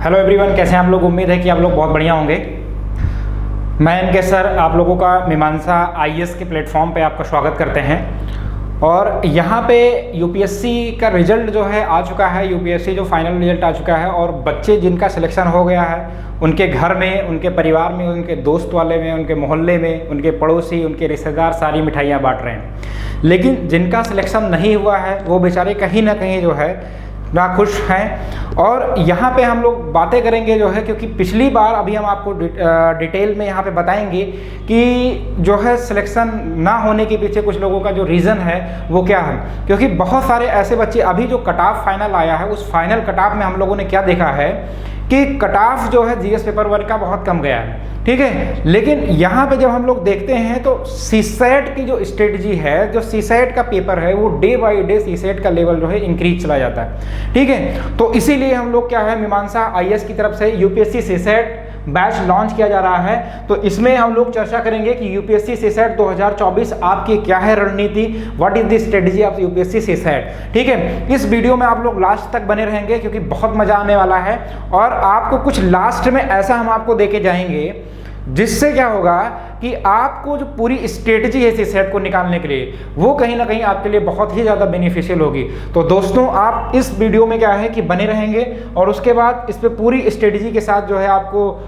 Hello everyone, कैसे हैं आप लोग। उम्मीद है कि आप लोग बहुत बढ़िया होंगे। मैं इनके सर आप लोगों का मीमांसा आईएएस के प्लेटफॉर्म पे आपका स्वागत करते हैं। और यहाँ पे यूपीएससी का रिजल्ट जो है आ चुका है, यूपीएससी जो फाइनल रिजल्ट आ चुका है और बच्चे जिनका सिलेक्शन हो गया है उनके घर में, उनके परिवार में, उनके दोस्त वाले में, उनके मोहल्ले में, उनके पड़ोसी, उनके रिश्तेदार सारी मिठाइयाँ बांट रहे हैं। लेकिन जिनका सिलेक्शन नहीं हुआ है वो बेचारे कहीं ना कहीं जो है नाखुश हैं। और यहाँ पे हम लोग बातें करेंगे जो है, क्योंकि पिछली बार अभी हम आपको डिटेल में यहाँ पे बताएंगे कि जो है सिलेक्शन ना होने के पीछे कुछ लोगों का जो रीज़न है वो क्या है। क्योंकि बहुत सारे ऐसे बच्चे, अभी जो कट ऑफ फाइनल आया है उस फाइनल कट ऑफ में हम लोगों ने क्या देखा है कि कट ऑफ जो है जीएस पेपर 1 का बहुत कम गया है, ठीक है। लेकिन यहाँ पे जब हम लोग देखते हैं तो सीसेट की जो स्ट्रेटजी है, जो सीसेट का पेपर है, वो डे बाय डे सीसेट का लेवल जो है इंक्रीज चला जाता है, ठीक है। तो इसीलिए हम लोग क्या है, मीमांसा आईएएस की तरफ से यूपीएससी सीसेट बैच लॉन्च किया जा रहा है। तो इसमें हम लोग चर्चा करेंगे कि यूपीएससी सीसेट 2024 आपकी क्या है रणनीति, what is the strategy of UPSC CSAT, ठीक है। इस वीडियो में आप लोग लास्ट तक बने रहेंगे क्योंकि बहुत मजा आने वाला है। और आपको कुछ लास्ट में ऐसा हम आपको देके जाएंगे जिससे क्या होगा कि आपको जो पूरी स्ट्रेटजी है सीसेट को निकालने के लिए वो कहीं ना कहीं आपके लिए बहुत ही ज़्यादा बेनिफिशियल होगी। तो दोस्तों, आप इस वीडियो में क्या है कि बने रहेंगे और उसके बाद इस पे पूरी स्ट्रेटजी के साथ जो है आपको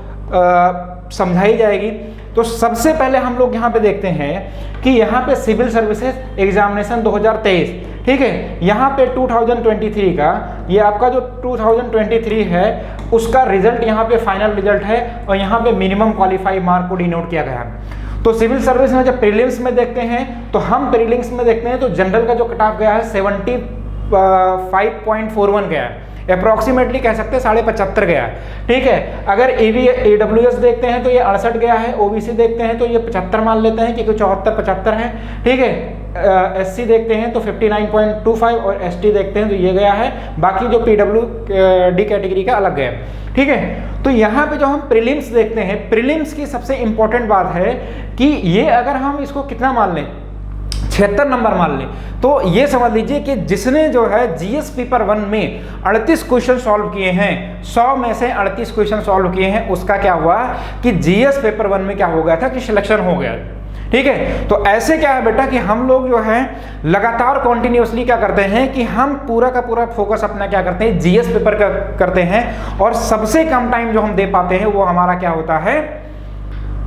समझाई जाएगी। तो सबसे पहले हम लोग यहाँ पे देखते हैं कि यहाँ पे सिविल सर्विसेज एग्जामिनेशन 2023, ठीक है। यहाँ पे 2023 का, ये आपका जो 2023 है उसका रिजल्ट यहाँ पे फाइनल रिजल्ट है और यहाँ पे मिनिमम क्वालिफाई मार्क को डिनोट किया गया है। तो सिविल सर्विस में जब प्रीलिम्स में देखते हैं तो हम प्रीलिम्स में देखते हैं तो जनरल का जो कट ऑफ गया है 75.41 गया है, अप्रॉक्सीमेटली कह सकते हैं 75.5 गया है, ठीक है। अगर AWS देखते हैं तो ये 68 गया है, ओबीसी देखते हैं तो ये 75 मान लेते हैं क्योंकि 74-75 है, ठीक है। SC देखते हैं तो 59.25 और ST देखते हैं तो ये गया है। बाकी जो PWD कैटेगरी का अलग गया, ठीक है। तो यहाँ पे जो हम प्रीलिम्स देखते हैं, प्रीलिम्स की सबसे इंपॉर्टेंट बात है कि ये अगर हम इसको कितना मान लें, 76 नंबर मान लें, तो ये समझ लीजिए कि जिसने जो है जीएस पेपर 1 में 38 क्वेश्चन सॉल्व किए हैं, 100 में से 38 क्वेश्चन सॉल्व किए हैं, उसका क्या हुआ कि जीएस पेपर 1 में क्या हो गया था कि सिलेक्शन हो गया, ठीक है। तो ऐसे क्या है बेटा कि हम लोग जो है लगातार कॉन्टिन्यूसली क्या करते हैं कि हम पूरा का पूरा फोकस अपना क्या करते हैं, जीएस पेपर का करते हैं। और सबसे कम टाइम जो हम दे पाते हैं वो हमारा क्या होता है,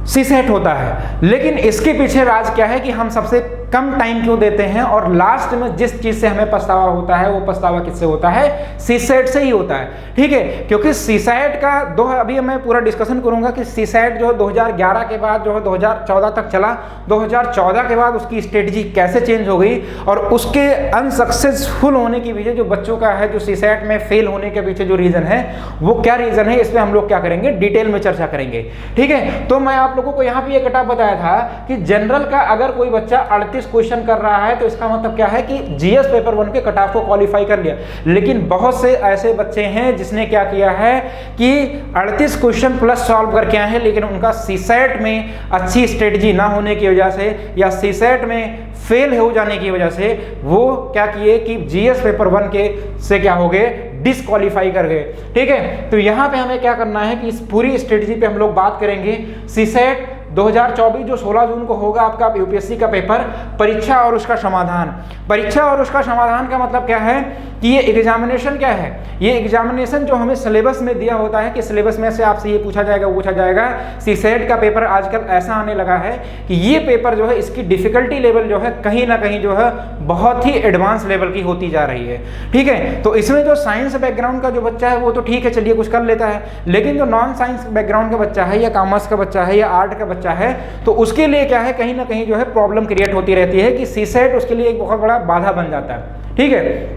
सीसेट होता है। लेकिन इसके पीछे राज क्या है कि हम सबसे कम टाइम क्यों देते हैं और लास्ट में जिस चीज से हमें पछतावा होता है वो पछतावा किससे होता है, सीसेट से ही होता है, ठीक है। क्योंकि सीसेट का अभी मैं पूरा डिस्कशन करूंगा कि सीसेट जो 2011 के बाद जो है 2014 तक चला, 2014 के बाद उसकी स्ट्रेटजी कैसे चेंज हो गई और उसके अनसक्सेसफुल होने के पीछे जो बच्चों का है, जो सीसेट में फेल होने के पीछे जो रीजन है वो क्या रीजन है, इस पर हम लोग क्या करेंगे, डिटेल में चर्चा करेंगे, ठीक है। तो मैं आप लोगों को यहाँ पे ये कट ऑफ बताया था कि जनरल का अगर कोई बच्चा 38 क्वेश्चन कर रहा है तो इसका मतलब क्या है कि जीएस पेपर 1 के कट ऑफ को क्वालिफाई कर लिया। लेकिन बहुत से ऐसे बच्चे हैं जिसने क्या किया है कि 38 क्वेश्चन प्लस सॉल्व करके आए हैं, लेकिन उनका सीसेट में अच्छी स्ट्रेटजी ना होने की वजह से या सीसेट में फेल हो जाने की वजह से वो क्या किए कि जीएस पेपर 1 के से क्या हो गए, डिसक्वालीफाई कर गए, ठीक है। तो यहाँ पे हमें क्या करना है कि इस पूरी स्ट्रेटजी पे हम लोग बात करेंगे। सीसेट 2024 जो 16 जून को होगा आपका यूपीएससी का पेपर, परीक्षा और उसका समाधान। परीक्षा और उसका समाधान का मतलब क्या है कि ये एग्जामिनेशन क्या है, ये एग्जामिनेशन जो हमें सिलेबस में दिया होता है कि सिलेबस में से आपसे ये पूछा जाएगा, वो पूछा जाएगा। सीसेट का पेपर आजकल ऐसा आने लगा है कि ये पेपर जो है इसकी डिफिकल्टी लेवल जो है कहीं ना कहीं जो है बहुत ही एडवांस लेवल की होती जा रही है, ठीक है। तो इसमें जो साइंस बैकग्राउंड का जो बच्चा है वो तो ठीक है, चलिए कुछ कर लेता है, लेकिन जो नॉन साइंस बैकग्राउंड का बच्चा है या कॉमर्स का बच्चा है या आर्ट का बच्चा है तो उसके लिए क्या है, कहीं ना कहीं जो है प्रॉब्लम क्रिएट होती रहती है कि सीसेट उसके लिए एक बहुत बड़ा बाधा बन जाता है, ठीक है।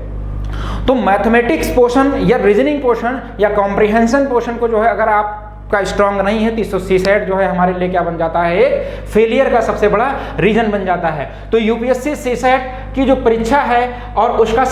तो मैथमेटिक्स पोर्शन या रीजनिंग पोर्शन या कॉम्प्रिहेंशन पोर्शन को जो है अगर आप का स्ट्रांग नहीं है तो सीसेट जो है हमारे लिए क्या बन जाता है, एक फेलियर का सबसे बड़ा रीजन बन जाता है। तो यूपीएससी सीसेट की जो परीक्षा है और उसका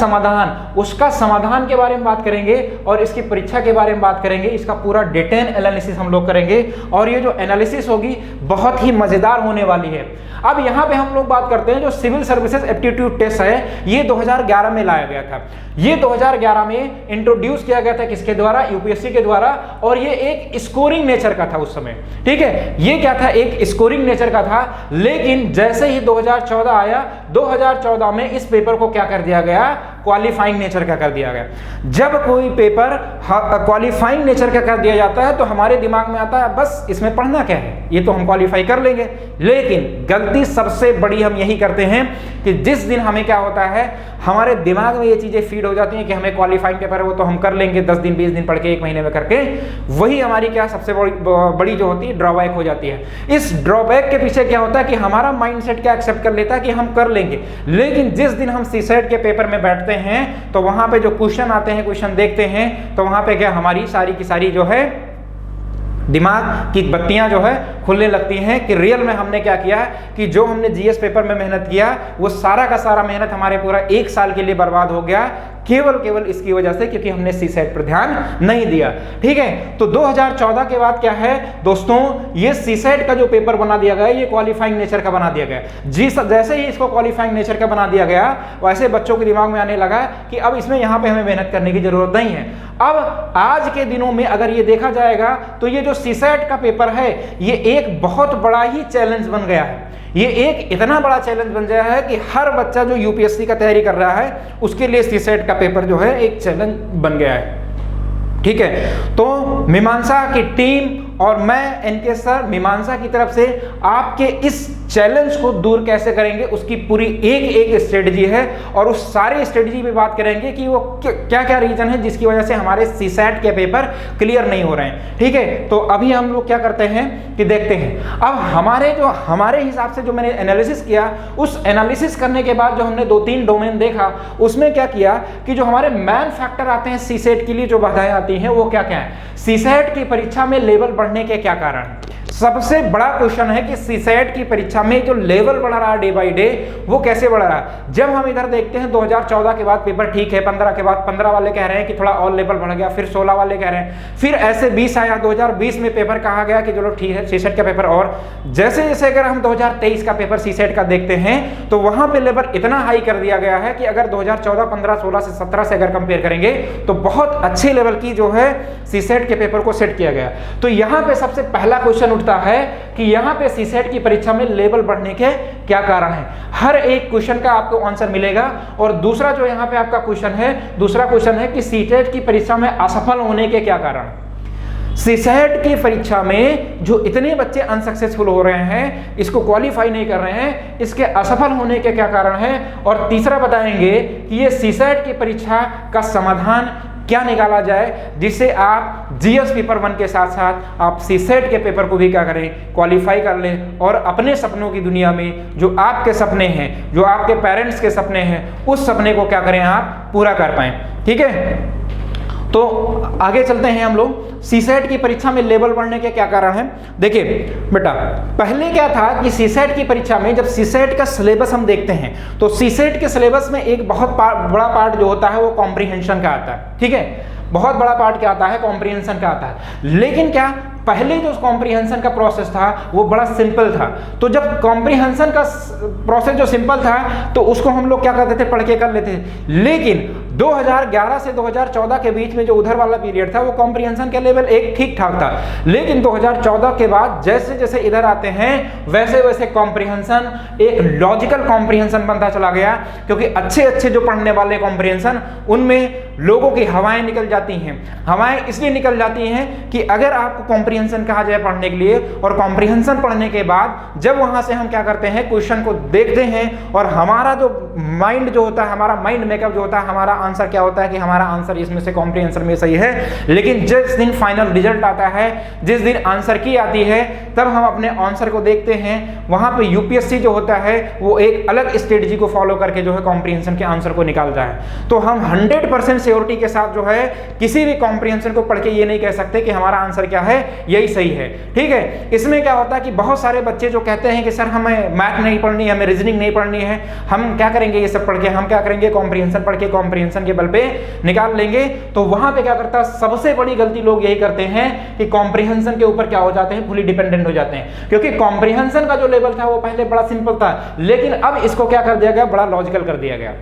समाधान के बारे में बात करेंगे और इसकी परीक्षा के बारे में बात करेंगे, इसका पूरा डिटेल एनालिसिस हम लोग करेंगे और ये जो एनालिसिस होगी बहुत ही मजेदार होने वाली है। अब यहाँ पे हम लोग बात करते हैं जो सिविल सर्विसेज एप्टीट्यूड टेस्ट है, ये 2011 में लाया गया था। ये 2011 में इंट्रोड्यूस किया गया था किसके द्वारा, यूपीएससी के द्वारा, और ये एक स्कोरिंग नेचर का था उस समय, ठीक है। ये क्या था, एक स्कोरिंग नेचर का था। लेकिन जैसे ही 2014 आया, 2014 में इस पेपर को क्या कर दिया गया, क्वालिफाइंग नेचर का कर दिया गया। जब कोई पेपर क्वालिफाइंग नेचर का कर दिया जाता है तो हमारे दिमाग में आता है बस इसमें पढ़ना क्या है, ये तो हम क्वालिफाई कर लेंगे। लेकिन गलती सबसे बड़ी हम यही करते हैं कि जिस दिन हमें क्या होता है, हमारे दिमाग में ये चीजें फीड हो जाती हैं कि हमें क्वालिफाइंग पेपर है वो तो हम कर लेंगे 10 दिन 20 दिन पढ़ के 1 महीने में करके, वही हमारी क्या सबसे बड़ी जो होती है ड्रॉबैक हो जाती है। इस ड्रॉबैक के पीछे क्या होता है कि हमारा माइंडसेट क्या एक्सेप्ट कर लेता है कि हम कर लेंगे। लेकिन जिस दिन हम सीसेट के पेपर में बैठते हैं तो वहां पे जो क्वेश्चन आते हैं, क्वेश्चन देखते हैं, तो वहां पे क्या हमारी सारी की सारी जो है दिमाग की बत्तियां जो है खुलने लगती हैं कि रियल में हमने क्या किया कि जो हमने जीएस पेपर में मेहनत किया वो सारा का सारा मेहनत हमारे पूरा 1 साल के लिए बर्बाद हो गया, केवल इसकी वजह से क्योंकि हमने सीसेट पर ध्यान नहीं दिया, ठीक है। तो 2014 के बाद क्या है दोस्तों, ये सीसेट का जो पेपर बना दिया गया ये क्वालिफाइंग नेचर का बना दिया गया। जैसे ही इसको क्वालिफाइंग नेचर का बना दिया गया वैसे बच्चों के दिमाग में आने लगा कि अब इसमें यहाँ पे हमें मेहनत करने की जरूरत नहीं है। अब आज के दिनों में अगर ये देखा जाएगा तो ये जो सीसेट का पेपर है ये एक बहुत बड़ा ही चैलेंज बन गया है। ये एक इतना बड़ा चैलेंज बन गया है कि हर बच्चा जो यूपीएससी का तैयारी कर रहा है उसके लिए सीसेट का पेपर जो है एक चैलेंज बन गया है, ठीक है। तो मीमांसा की टीम और मैं एनके सर मीमांसा की तरफ से आपके इस चैलेंज को दूर कैसे करेंगे उसकी पूरी एक स्ट्रेटजी है और उस सारी स्ट्रेटजी पे बात करेंगे कि वो क्या क्या रीजन है जिसकी वजह से हमारे सीसेट के पेपर क्लियर नहीं हो रहे हैं, ठीक है। तो अभी हम लोग क्या करते हैं कि देखते हैं अब हमारे हिसाब से जो मैंने एनालिसिस किया, उस एनालिसिस करने के बाद जो हमने 2-3 डोमेन देखा उसमें क्या किया कि जो हमारे मेन फैक्टर आते हैं सीसेट के लिए जो बाधाएं आती हैं वो क्या क्या है। सीसेट की परीक्षा में लेवल बढ़ने के क्या कारण है, सबसे बड़ा क्वेश्चन है कि सीसेट की परीक्षा में जो लेवल बढ़ रहा है डे बाय डे वो कैसे बढ़ रहा है। जब हम इधर देखते हैं 2014 के बाद पेपर ठीक है, 15 के बाद 15 वाले कह रहे हैं कि थोड़ा और लेवल बढ़ गया, फिर 16 वाले कह रहे हैं, फिर ऐसे 20 आया, 2020 में पेपर कहा गया कि चलो ठीक है सीसेट का पेपर, और जैसे जैसे अगर हम 2023 का पेपर सीसेट का देखते हैं तो वहां पे लेवल इतना हाई कर दिया गया है कि अगर 2014, 15, 16 से 17 से अगर कंपेयर करेंगे तो बहुत अच्छे लेवल की जो है सीसेट के पेपर को सेट किया गया। तो यहाँ पे सबसे पहला क्वेश्चन उठता है कि यहां पे सीसेट की परीक्षा में लेवल बढ़ने के क्या कारण है। हर एक क्वेश्चन का आपको आंसर मिलेगा। और दूसरा जो यहां पे आपका क्वेश्चन है, दूसरा क्वेश्चन है कि सीटेट की परीक्षा में असफल होने के क्या कारण। सीसेट की परीक्षा में जो इतने बच्चे अनसक्सेसफुल हो रहे हैं, इसको क्वालिफाई नहीं कर रहे हैं, इसके असफल होने के क्या कारण है। और तीसरा बताएंगे कि ये सीसेट की परीक्षा का समाधान क्या निकाला जाए जिससे आप जीएस पेपर 1 के साथ साथ आप सीसेट के पेपर को भी क्या करें, क्वालिफाई कर लें और अपने सपनों की दुनिया में जो आपके सपने हैं, जो आपके पेरेंट्स के सपने हैं, उस सपने को क्या करें आप पूरा कर पाएं, ठीक है। तो आगे चलते हैं हम लोग। सीसेट की परीक्षा में लेवल बढ़ने के क्या कारण हैं। देखिए बेटा, पहले क्या था कि सीसेट की परीक्षा में जब सीसेट का सिलेबस हम देखते हैं तो सीसेट के सिलेबस में एक बहुत बड़ा पार्ट जो होता है वो कॉम्प्रिहेंशन का आता है, ठीक है। बहुत बड़ा पार्ट क्या आता है, कॉम्प्रिहेंशन का आता है। लेकिन क्या पहले जो कॉम्प्रिहेंशन का प्रोसेस था वो बड़ा सिंपल था। तो जब कॉम्प्रिहेंशन का प्रोसेस जो सिंपल था तो उसको हम लोग क्या करते थे, पढ़ के कर लेते थे। लेकिन 2011 से 2014 के बीच में जो उधर वाला पीरियड था वो कॉम्प्रिहेंशन के लेवल एक ठीक ठाक था। लेकिन 2014 के बाद जैसे जैसे इधर आते हैं वैसे वैसे कॉम्प्रिहेंशन एक लॉजिकल कॉम्प्रिहेंशन बनता चला गया, क्योंकि अच्छे अच्छे जो पढ़ने वाले कॉम्प्रिहेंशन उनमें लोगों की हवाएं निकल जाती हैं। हवाएं इसलिए निकल जाती हैं कि अगर आपको कॉम्प्रिहेंशन कहा जाए पढ़ने के लिए, और कॉम्प्रिहेंशन पढ़ने के बाद जब वहां से हम क्या करते हैं, क्वेश्चन को देखते हैं और हमारा जो माइंड जो होता है, हमारा माइंड मेकअप जो होता है, हमारा आंसर क्या होता है कि हमारा आंसर इसमें से कॉम्प्रिहेंशन में सही है। लेकिन जिस दिन फाइनल रिजल्ट आता है, जिस दिन आंसर की आती है, तब हम अपने आंसर को देखते हैं। वहां पे यूपीएससी जो होता है वो एक अलग स्ट्रेटजी को फॉलो करके जो है कॉम्प्रिहेंशन के आंसर को निकालता है। तो हम 100% श्योरिटी के साथ जो है किसी भी कॉम्प्रिहेंशन को पढ़ के ये नहीं कह सकते कि हमारा आंसर क्या है, यही सही है। ठीक है, इसमें क्या होता है कि बहुत सारे बच्चे जो कहते हैं कि सर हमें मैथ नहीं पढ़नी है, हमें रीजनिंग नहीं पढ़नी है, हम क्या करेंगे ये सब पढ़ के, हम क्या करेंगे कॉम्प्रिहेंशन पढ़ के कॉम्प्रिहेंशन के बल पे निकाल लेंगे। तो वहां पे क्या करता है, सबसे बड़ी गलती लोग यही करते हैं कि कॉम्प्रिहेंशन के ऊपर क्या हो जाते हैं, फुली डिपेंडेंट हो जाते हैं। क्योंकि कॉम्प्रिहेंशन का जो लेवल था वो पहले बड़ा सिंपल था, लेकिन अब इसको क्या कर दिया गया, बड़ा लॉजिकल कर दिया गया।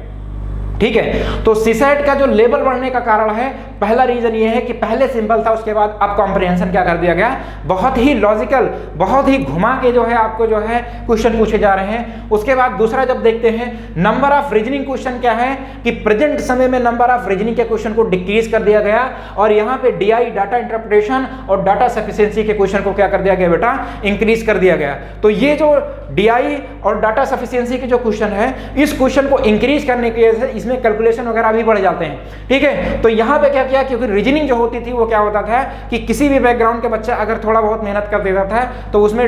ठीक है, तो सीसेट का जो लेवल बढ़ने का कारण है, पहला रीजन ये है कि पहले सिंपल था, उसके बाद अब कॉम्प्रिहेंशन क्या कर दिया गया, बहुत ही लॉजिकल, बहुत ही घुमा के जो है आपको जो है क्वेश्चन पूछे जा रहे हैं। उसके बाद दूसरा जब देखते हैं नंबर ऑफ रीजनिंग क्वेश्चन क्या है कि प्रेजेंट समय में नंबर ऑफ रीजनिंग के क्वेश्चन को डिक्रीज कर दिया गया, और यहाँ पे डीआई डाटा इंटरप्रिटेशन और डाटा सफिशिएंसी के क्वेश्चन को क्या कर दिया गया बेटा, इंक्रीज कर दिया गया। तो ये जो डीआई और डाटा सफिशिएंसी के जो क्वेश्चन है, इस क्वेश्चन को इंक्रीज करने की वजह से इसमें कैलकुलेशन वगैरह भी बढ़ जाते हैं। ठीक है, तो यहाँ पे क्या किया, क्योंकि रीजनिंग जो होती थी वो क्या होता था कि किसी भी बैकग्राउंड के बच्चा अगर थोड़ा बहुत मेहनत कर देता था तो उसमें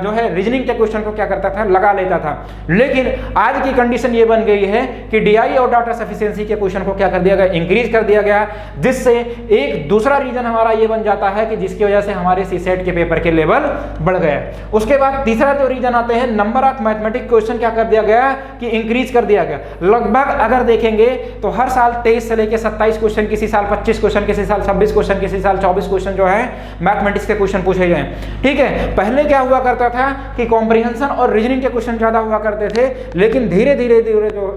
जो है रीजनिंग के क्वेश्चन को क्या करता था, लगा लेता था। लेकिन आज की कंडीशन ये बन गई है कि डीआई और डाटा सफिशिएंसी के क्वेश्चन को क्या कर दिया गया, इंक्रीज कर दिया गया, जिससे एक दूसरा रीजन हमारा ये बन जाता है कि जिसकी वजह से हमारे सीसेट के पेपर के लेवल बढ़ गए। उसके बाद तीसरा जो रीजन आते हैं, नंबर ऑफ मैथमेटिक्स क्वेश्चन क्या कर दिया गया कि इंक्रीज कर दिया गया। लगभग अगर देखेंगे तो हर साल 23 से लेकर 27 क्वेश्चन, किसी साल 25 क्वेश्चन, किसी साल 26 क्वेश्चन, किसी साल 24 क्वेश्चन जो है मैथमेटिक्स के क्वेश्चन पूछे गए। ठीक है, पहले क्या हुआ करता था कि कॉम्प्रिहेंशन और रीजनिंग के क्वेश्चन ज्यादा हुआ करते थे, लेकिन धीरे धीरे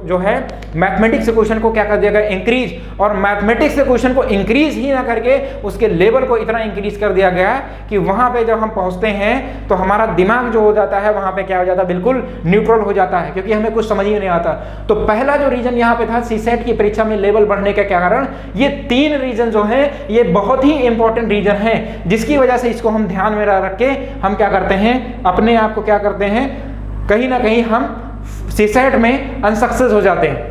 जो है मैथमेटिक्स के क्वेश्चन को क्या कर दिया गया, इंक्रीज, और मैथमेटिक्स के क्वेश्चन को इंक्रीज ही ना करके उसके लेवल को इतना इंक्रीज कर दिया गया कि वहां पे जब हम पहुंचते हैं तो हमारा दिमाग जो हो जाता है वहां पे क्या हो जाता है, बिल्कुल न्यूट्रल हो जाता है, क्योंकि हमें कुछ समझ ही नहीं आता। तो पहला जो रीजन यहाँ पे था सीसेट की परीक्षा में लेवल बढ़ने के कारण, ये 3 रीजन जो है ये बहुत ही इंपॉर्टेंट रीजन है, जिसकी वजह से इसको हम ध्यान में रख के हम क्या करते हैं, अपने आप को क्या करते हैं, कहीं ना कहीं हम सीसेट में अनसक्सेस हो जाते हैं।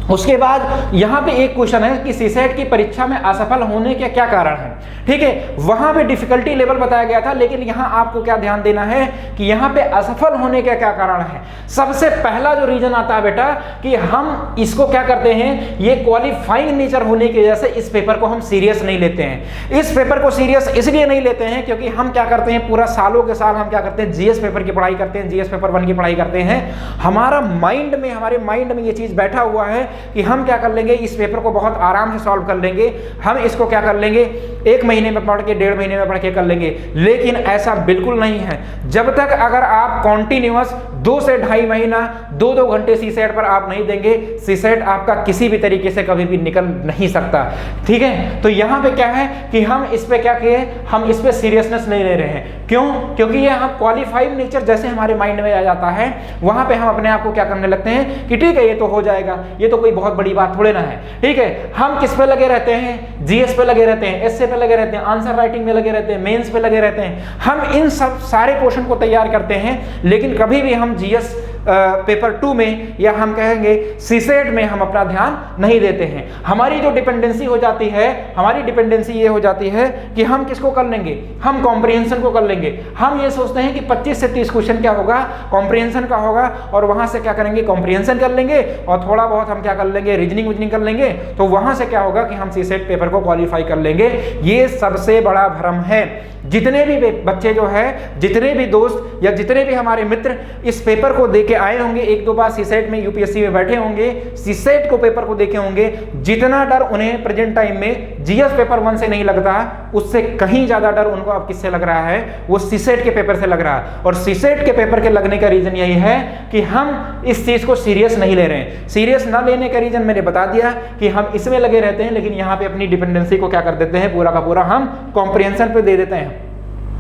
उसके बाद यहाँ पे एक क्वेश्चन है कि सीसेट की परीक्षा में असफल होने के क्या कारण है। ठीक है, वहां पे डिफिकल्टी लेवल बताया गया था, लेकिन यहाँ आपको क्या ध्यान देना है कि यहाँ पे असफल होने के क्या कारण है। सबसे पहला जो रीजन आता है बेटा कि हम इसको क्या करते हैं, ये क्वालिफाइंग नेचर होने की वजह से इस पेपर को हम सीरियस नहीं लेते हैं। इस पेपर को सीरियस इसलिए नहीं लेते हैं क्योंकि हम क्या करते हैं, पूरा सालों के साल हम क्या करते हैं, जीएस पेपर की पढ़ाई करते हैं, जीएस पेपर 1 की पढ़ाई करते हैं। हमारा माइंड में, हमारे माइंड में ये चीज बैठा हुआ है कि हम क्या कर लेंगे, इस पेपर को बहुत आराम से सॉल्व कर लेंगे, हम इसको क्या कर लेंगे, 1 महीने में पढ़ के, 1.5 महीने में पढ़ के कर लेंगे। लेकिन ऐसा बिल्कुल नहीं है। जब तक अगर आप कॉन्टिन्यूअस 2 से 2.5 महीना 2-2 घंटे सीसेट पर आप नहीं देंगे, सीसेट आपका किसी भी तरीके से कभी भी निकल नहीं सकता। ठीक है, तो यहाँ पे क्या है कि हम इस पे क्या किए, हम इस पे सीरियसनेस नहीं ले रहे हैं। क्यों? क्योंकि ये हम क्वालिफाइड नेचर जैसे हमारे माइंड में आ जाता है, वहां पे हम अपने आप को क्या करने लगते हैं कि ठीक है ये तो हो जाएगा, ये तो कोई बहुत बड़ी बात थोड़े ना है। ठीक है, हम किस पे लगे रहते हैं, जीएस पे लगे रहते हैं, एसए पे लगे रहते हैं, आंसर राइटिंग में लगे रहते हैं, मेंस पे लगे रहते हैं। हम इन सब सारे पोर्शन को तैयार करते हैं, लेकिन कभी भी हम जीएस पेपर 2 में या हम कहेंगे सीसेट में हम अपना ध्यान नहीं देते हैं। हमारी जो डिपेंडेंसी हो जाती है, हमारी डिपेंडेंसी ये हो जाती है कि हम किसको कर लेंगे, हम कॉम्प्रिहेंशन को कर लेंगे। हम ये सोचते हैं कि 25 से 30 क्वेश्चन क्या होगा, कॉम्प्रिहेंशन का होगा, और वहां से क्या करेंगे, कॉम्प्रिहेंशन कर लेंगे, और थोड़ा बहुत हम क्या कर लेंगे, रीजनिंग कर लेंगे, तो वहां से क्या होगा कि हम सीसेट पेपर को क्वालिफाई कर लेंगे। ये सबसे बड़ा भ्रम है। जितने भी बच्चे जो है, जितने भी दोस्त या जितने भी हमारे मित्र इस पेपर को देके आए होंगे, 1-2 बार सीसेट में, यूपीएससी में बैठे होंगे, सीसेट को पेपर को देखे होंगे, जितना डर उन्हें प्रेजेंट टाइम में जीएस पेपर 1 से नहीं लगता, उससे कहीं ज्यादा डर उनको अब किससे लग रहा है, वो सीसेट के पेपर से लग रहा है। और सीसेट के पेपर के लगने का रीजन यही है कि हम इस चीज को सीरियस नहीं ले रहे हैं। सीरियस ना लेने का रीजन मैंने बता दिया कि हम इसमें लगे रहते हैं, लेकिन यहाँ पे अपनी डिपेंडेंसी को क्या कर देते हैं, पूरा का पूरा हम कॉम्प्रिहेंशन पे दे देते हैं।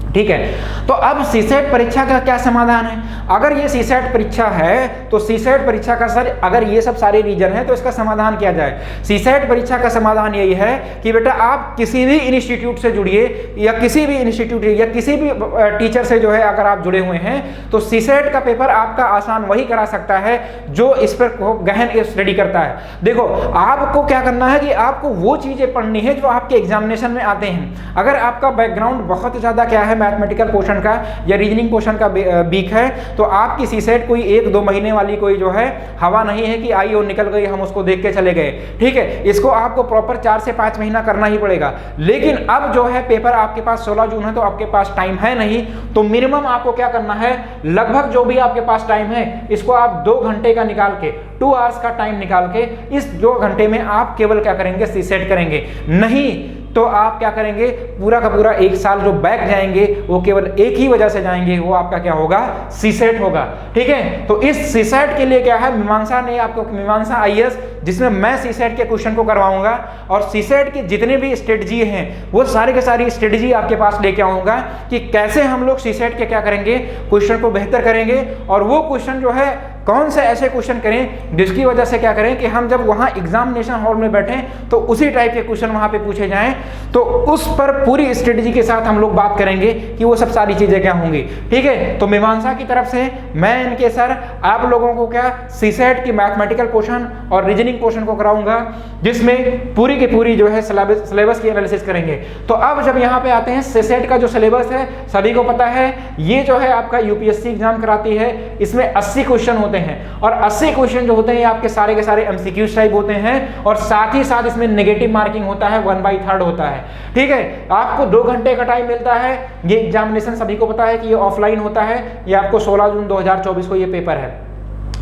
ठीक है, तो अब सीसेट परीक्षा का क्या समाधान है। अगर ये सीसेट परीक्षा है तो सीसेट परीक्षा का सर, अगर ये सब सारे रीजन है तो इसका समाधान किया जाए। सीसेट परीक्षा का समाधान यही है कि बेटा आप किसी भी इंस्टीट्यूट से जुड़िए, या किसी भी इंस्टीट्यूट या किसी भी टीचर से जो है अगर आप जुड़े हुए हैं, तो सीसेट का पेपर आपका आसान वही करा सकता है जो इस पर गहन स्टडी करता है। देखो, आपको क्या करना है कि आपको वो चीजें पढ़नी है जो आपके एग्जामिनेशन में आते हैं। अगर आपका बैकग्राउंड बहुत ज्यादा क्या है, मैथमेटिकल पोर्शन का या रीजनिंग पोर्शन का वीक है तो आपकी सीसेट कोई 1-2 महीने वाली कोई जो है हवा नहीं है कि आई और निकल गई हम उसको देख के चले गए, ठीक है। इसको आपको प्रॉपर 4 से 5 महीना करना ही पड़ेगा। लेकिन अब जो है पेपर आपके पास 16 जून है तो आपके पास टाइम है नहीं, तो मिनिमम आपको क्या करना है, लगभग जो भी आपके पास टाइम है इसको आप 2 घंटे का निकाल के 2 आवर्स का टाइम निकाल के इस 2 घंटे में आप केवल क्या करेंगे, सीसेट करेंगे। नहीं तो आप क्या करेंगे, पूरा का पूरा 1 साल जो बैक जाएंगे वो केवल एक ही वजह से जाएंगे, वो आपका क्या होगा, सीसेट होगा, ठीक है। तो इस सीसेट के लिए क्या है, मीमांसा ने आपको, मीमांसा आईएएस जिसमें मैं सीसेट के क्वेश्चन को करवाऊंगा और सीसेट के जितने भी स्ट्रेटजी हैं वो सारे के सारी स्ट्रेटजी आपके पास लेके आऊंगा कि कैसे हम लोग सीसेट के क्या करेंगे, क्वेश्चन को बेहतर करेंगे। और वो क्वेश्चन जो है कौन से ऐसे क्वेश्चन करें जिसकी वजह से क्या करें कि हम जब वहां एग्जामिनेशन हॉल में बैठें तो उसी टाइप के क्वेश्चन वहां पे पूछे जाएं। तो उस पर पूरी स्ट्रेटजी के साथ हम लोग बात करेंगे कि वो सब सारी चीजें क्या होंगी, ठीक है। तो मीमांसा की तरफ से मैं इनके सर आप लोगों को क्या सीसेट की मैथमेटिकल क्वेश्चन और रीजनिंग क्वेश्चन को कराऊंगा जिसमें पूरी की पूरी जो है सिलेबस की एनालिसिस करेंगे। तो अब जब यहाँ पे आते हैं सीसेट का जो सिलेबस है सभी को पता है, ये जो है आपका यूपीएससी एग्जाम कराती है, इसमें 80 क्वेश्चन होते हैं और 80 क्वेश्चन जो होते हैं आपके सारे के सारे एमसीक्यूज टाइप होते हैं और साथ ही साथ इसमें नेगेटिव मार्किंग होता है, 1/3 होता है, ठीक है। आपको 2 घंटे का टाइम मिलता है। ये एग्जामिनेशन सभी को पता है कि ये ऑफलाइन होता है। ये आपको 16 जून 2024 को ये पेपर है।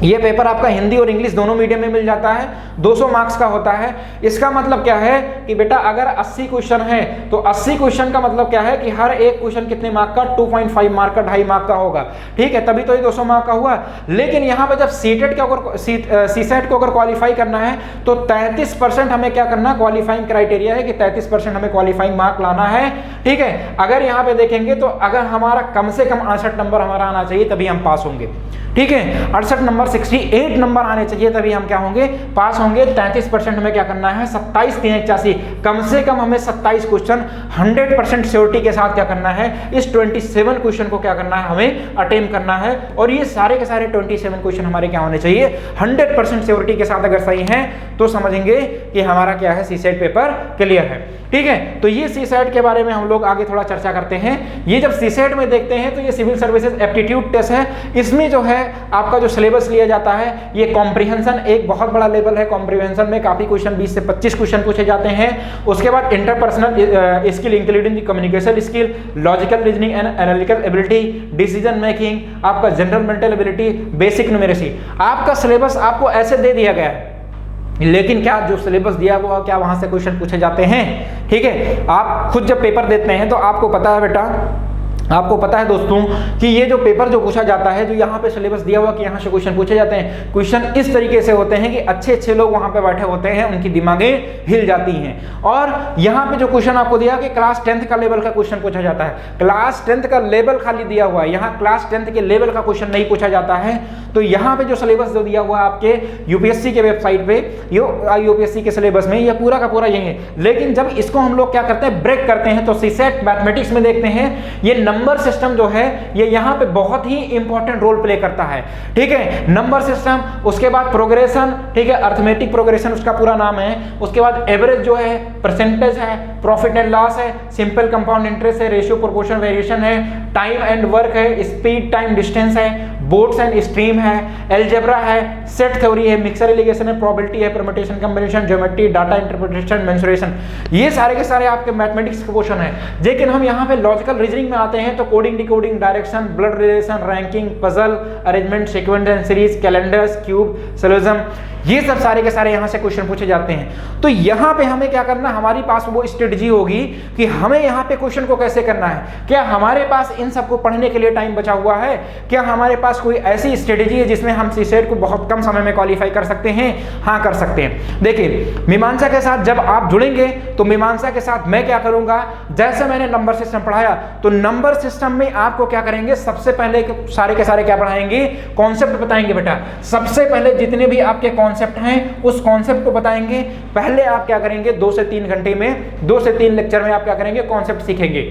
ये पेपर आपका हिंदी और इंग्लिश दोनों मीडियम में मिल जाता है, 200 मार्क्स का होता है। इसका मतलब क्या है कि बेटा अगर 80 क्वेश्चन है तो 80 क्वेश्चन का मतलब क्या है कि हर एक क्वेश्चन कितने मार्क का, 2.5 मार्क का, 2.5 मार्क का होगा, ठीक है, तभी तो ये 200 मार्क का हुआ। लेकिन यहाँ पे जब सीटेट का अगर सीसेट को अगर क्वालिफाई करना है तो 33% हमें क्या करना, क्वालिफाइंग क्राइटेरिया है कि 33% हमें क्वालिफाइंग मार्क लाना है, ठीक है। अगर यहाँ पे देखेंगे तो अगर हमारा कम से कम 68 नंबर हमारा आना चाहिए तभी हम पास होंगे, ठीक है। 68 नंबर 68 नंबर आने चाहिए तभी हम क्या होंगे, पास होंगे। 33% हमें क्या करना है, 27 3 81, कम से कम हमें 27 क्वेश्चन 100% श्योरिटी के साथ क्या करना है, इस 27 क्वेश्चन को क्या करना है, हमें अटेम्प्ट करना है। और ये सारे के सारे 27 क्वेश्चन हमारे क्या होने चाहिए, 100% श्योरिटी के साथ अगर सही हैं तो समझेंगे कि हमारा क्या है, सीसेट पेपर क्लियर है, ठीक है। तो ये सीसेट के बारे में हम लोग आगे थोड़ा चर्चा करते हैं। ये जब सीसेट में देखते हैं तो ये सिविल सर्विसेज एप्टीट्यूड टेस्ट है। इसमें जो है आपका जो सिलेबस लिया जाता है ये कॉम्प्रिहेंशन एक बहुत बड़ा लेवल है। कॉम्प्रिहेंशन में काफी क्वेश्चन 20 से 25 क्वेश्चन पूछे जाते हैं। उसके बाद interpersonal skill including communication skill, logical reasoning and analytical ability, decision making, आपका general mental ability, basic numeracy. आपका सिलेबस आपको ऐसे दे दिया गया है, लेकिन क्या जो सिलेबस दिया हुआ क्या वहां से क्वेश्चन पूछे जाते हैं, ठीक है। आप खुद जब पेपर देते हैं तो आपको पता है बेटा, आपको पता है दोस्तों कि ये जो पेपर जो पूछा जाता है, जो यहाँ पे सिलेबस दिया हुआ कि यहाँ से क्वेश्चन पूछे जाते हैं, क्वेश्चन इस तरीके से होते हैं कि अच्छे लोग वहाँ पे बैठे होते हैं, उनकी दिमागें हिल जाती हैं। और यहाँ पे जो क्वेश्चन आपको दिया कि क्लास 10th का लेवल का क्वेश्चन पूछा जाता है, क्लास 10th का लेवल खाली दिया हुआ है, यहाँ क्लास 10th के लेवल का क्वेश्चन नहीं पूछा जाता है। तो यहाँ पे जो सिलेबस जो दिया हुआ है आपके यूपीएससी के वेबसाइट पे, यूपीएससी के सिलेबस में, ये पूरा का पूरा यही है। लेकिन जब इसको हम लोग क्या करते हैं, ब्रेक करते हैं, तो सीसेट मैथमेटिक्स में देखते हैं ये नंबर सिस्टम जो है ये यहाँ पे बहुत ही इंपॉर्टेंट रोल प्ले करता है, ठीक है। नंबर सिस्टम, उसके बाद प्रोग्रेशन, ठीक है, अर्थमेटिक प्रोग्रेशन उसका पूरा नाम है। उसके बाद एवरेज जो है, परसेंटेज है, प्रॉफिट एंड लॉस है, सिंपल कंपाउंड इंटरेस्ट है, रेशियो प्रोपोर्शन वेरिएशन है, टाइम एंड वर्क है, स्पीड टाइम डिस्टेंस है, बोर्ड्स एंड स्ट्रीम है, एलजेब्रा है, सेट थ्योरी है, मिक्सर एलिगेशन है, प्रोबेबिलिटी है, permutation combination, geometry, data interpretation, mensuration. ये सारे के सारे आपके मैथमेटिक्स के क्वेश्चन है। लेकिन हम यहाँ पे लॉजिकल रीजनिंग में आते हैं तो coding, decoding, direction, blood relation, ranking, puzzle, arrangement, sequence and series, calendars, cube, syllogism, ये सब सारे के सारे यहाँ से क्वेश्चन पूछे जाते हैं। तो यहाँ पे हमें क्या करना, हमारी पास वो स्ट्रेटजी होगी कि हमें यहाँ पे क्वेश्चन को कैसे करना है। क्या हमारे पास इन सबको पढ़ने के लिए टाइम बचा हुआ है? क्या हमारे पास कोई ऐसी स्ट्रेटजी है जिसमें हम सीसेट को बहुत कम समय में क्वालिफाई कर सकते हैं? हाँ, कर सकते हैं। देखिए, मीमांसा के साथ जब आप जुड़ेंगे तो मीमांसा के साथ मैं क्या करूंगा, जैसे मैंने नंबर सिस्टम पढ़ाया तो नंबर सिस्टम में आपको क्या करेंगे, सबसे पहले सारे के सारे क्या पढ़ाएंगे, कॉन्सेप्ट बताएंगे बेटा। सबसे पहले जितने भी आपके कॉन्सेप्ट हैं उस कॉन्सेप्ट को बताएंगे। पहले आप क्या करेंगे, 2 से 3 घंटे में, 2 से 3 लेक्चर में आप क्या करेंगे, कॉन्सेप्ट सीखेंगे।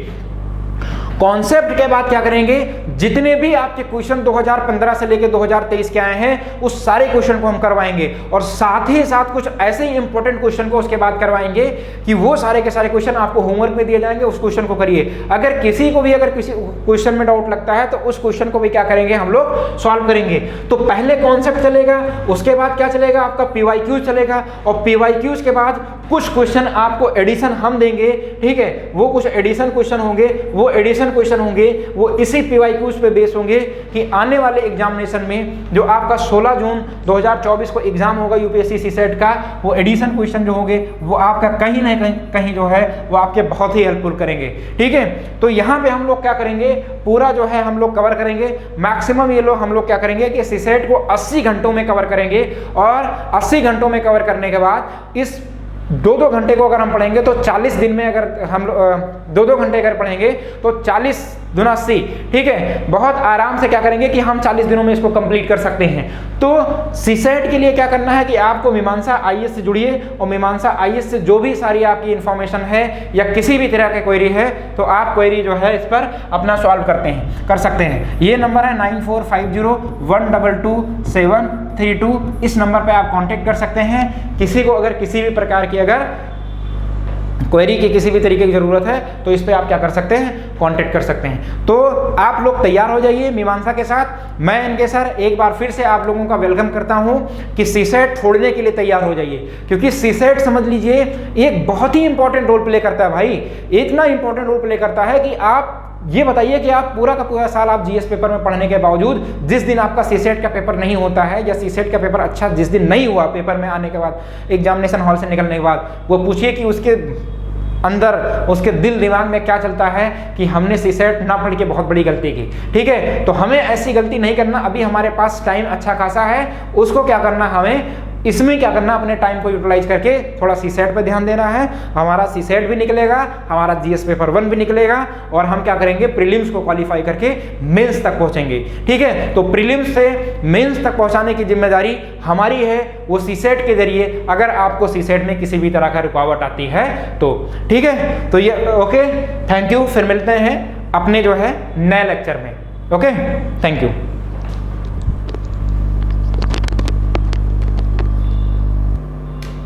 कॉन्सेप्ट के बाद क्या करेंगे, जितने भी आपके क्वेश्चन 2015 से लेकर 2023 के आए हैं उस सारे क्वेश्चन को हम करवाएंगे, और साथ ही साथ कुछ ऐसे ही इंपॉर्टेंट क्वेश्चन को उसके बाद करवाएंगे कि वो सारे के सारे क्वेश्चन आपको होमवर्क में दिए जाएंगे, उस क्वेश्चन को करिए। अगर किसी क्वेश्चन में डाउट लगता है तो उस क्वेश्चन को भी क्या करेंगे हम लोग सॉल्व करेंगे। तो पहले कॉन्सेप्ट चलेगा, उसके बाद क्या चलेगा आपका पीवाईक्यूज चलेगा, और पीवाईक्यूज के बाद कुछ क्वेश्चन आपको एडिशन हम देंगे, ठीक है, वो कुछ एडिशन क्वेश्चन होंगे, वो एडिशन क्वेश्चन होंगे वो इसी पीवाईक्यूज पे बेस होंगे कि आने वाले एग्जामिनेशन में जो आपका 16 जून 2024 को एग्जाम होगा यूपीएससी सीसेट का, वो एडिशन क्वेश्चन जो होंगे वो आपका कहीं ना कहीं जो है वो आपके बहुत ही हेल्पफुल करेंगे, ठीक है। तो यहाँ पे हम लोग क्या करेंगे, पूरा जो है हम लोग कवर करेंगे। मैक्सिमम ये लोग हम लोग क्या करेंगे कि सीसेट को 80 घंटों में कवर करेंगे, और 80 घंटों में कवर करने के बाद इस 2-2 घंटे को अगर हम पढ़ेंगे तो 40 दिन में, अगर हम 2-2 घंटे अगर पढ़ेंगे तो 40 दूना 80, ठीक है, बहुत आराम से क्या करेंगे कि हम 40 दिनों में इसको कंप्लीट कर सकते हैं। तो सीसेट के लिए क्या करना है कि आपको मीमांसा आईएएस से जुड़िए, और मीमांसा आईएएस से जो भी सारी आपकी इंफॉर्मेशन है या किसी भी तरह की क्वेरी है तो आप क्वेरी जो है इस पर अपना सॉल्व कर सकते हैं। ये नंबर है 9450122732, इस नंबर पर आप कॉन्टेक्ट कर सकते हैं। किसी को अगर किसी भी प्रकार की अगर क्वेरी की किसी भी तरीके की जरूरत है तो इस पे आप क्या कर सकते हैं, कांटेक्ट कर सकते हैं। तो आप लोग तैयार हो जाइए मीमांसा के साथ। मैं इनके सर एक बार फिर से आप लोगों का वेलकम करता हूं कि सीसेट छोड़ने के लिए तैयार हो जाइए, क्योंकि सीसेट समझ लीजिए एक बहुत ही इंपॉर्टेंट रोल प्ले करता है भाई, इतना इंपॉर्टेंट रोल प्ले करता है कि आप ये बताइए कि आप पूरा का पूरा साल आप जीएस पेपर में पढ़ने के बावजूद जिस दिन आपका सीसेट का पेपर नहीं होता है, या सीसेट का पेपर अच्छा जिस दिन नहीं हुआ पेपर में आने के बाद, एग्जामिनेशन हॉल से निकलने के बाद, वो पूछिए कि उसके अंदर उसके दिल दिमाग में क्या चलता है कि हमने सीसेट ना पढ़ के बहुत बड़ी गलती की, ठीक है। तो हमें ऐसी गलती नहीं करना, अभी हमारे पास टाइम अच्छा खासा है, उसको क्या करना, हमें इसमें क्या करना, अपने टाइम को यूटिलाइज करके थोड़ा सीसेट पे ध्यान देना है। हमारा सीसेट भी निकलेगा, हमारा जीएस पेपर 1 भी निकलेगा, और हम क्या करेंगे प्रीलिम्स को क्वालिफाई करके मेंस तक पहुंचेंगे, ठीक है। तो प्रीलिम्स से मेंस तक पहुंचाने की जिम्मेदारी हमारी है, वो सीसेट के जरिए, अगर आपको सीसेट में किसी भी तरह का रुकावट आती है तो, ठीक है। तो ये ओके, थैंक यू, फिर मिलते हैं अपने जो है नए लेक्चर में, ओके, थैंक यू।